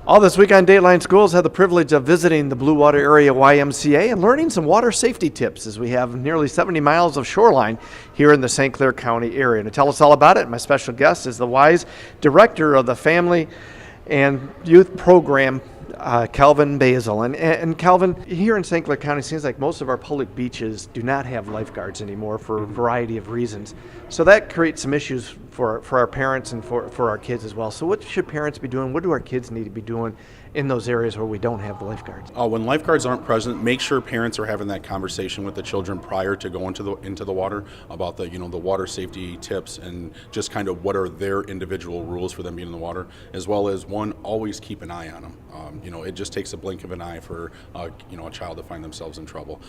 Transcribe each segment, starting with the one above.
All this week on Dateline Schools, had the privilege of visiting the Blue Water YMCA and learning some water safety tips as we have nearly 70 miles of shoreline here in the St. Clair County area. And to tell us all about it, my special guest is the WISE Director of the Family and Youth Program, Calvin Bassil. And Calvin, here in St. Clair County, it seems like most of our public beaches do not have lifeguards anymore for a variety of reasons. So that creates some issues for our parents and for our kids as well. So what should parents be doing? What do our kids need to be doing in those areas where we don't have the lifeguards? When lifeguards aren't present, make sure parents are having that conversation with the children prior to going into the water about the water safety tips and just kind of what are their individual rules for them being in the water, as well as always keep an eye on them. It just takes a blink of an eye for a child to find themselves in trouble,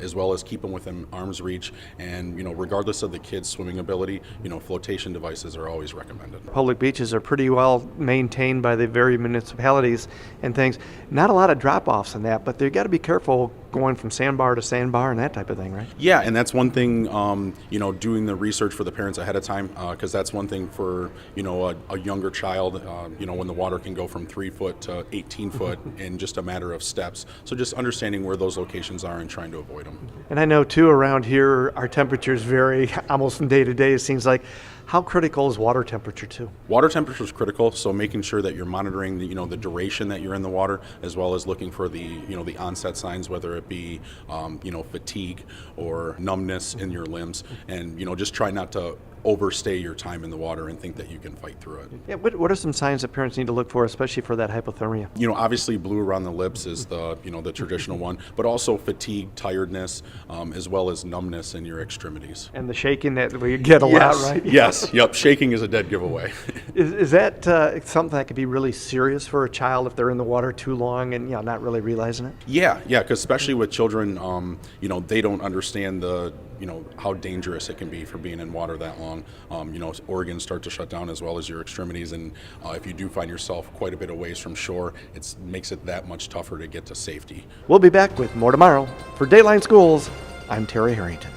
as well as keep them within arm's reach. And regardless of the kid's swimming ability, flotation devices are always recommended. Public beaches are pretty well maintained by the various municipalities and things. Not a lot of drop-offs in that, but they've got to be careful going from sandbar to sandbar and that type of thing, right? Yeah, and that's one thing, doing the research for the parents ahead of time, because that's one thing for, a younger child, when the water can go from 3 foot to 18 foot in just a matter of steps. So just understanding where those locations are and trying to avoid them. And I know, too, around here, our temperatures vary almost from day to day, it seems like. How critical is water temperature too? Water temperature is critical, so making sure that you're monitoring the duration that you're in the water, as well as looking for the onset signs, whether it be fatigue or numbness in your limbs, and just try not to overstay your time in the water and think that you can fight through it. Yeah, what are some signs that parents need to look for, especially for that hypothermia? Obviously blue around the lips is the traditional one, but also fatigue, tiredness, as well as numbness in your extremities. And the shaking that we get a lot, right? Yes, yep, shaking is a dead giveaway. Is that something that could be really serious for a child if they're in the water too long and not really realizing it? Yeah, because especially with children, they don't understand how dangerous it can be for being in water that long. Organs start to shut down as well as your extremities, and if you do find yourself quite a bit away from shore, it makes it that much tougher to get to safety. We'll be back with more tomorrow. For Dateline Schools, I'm Terry Harrington.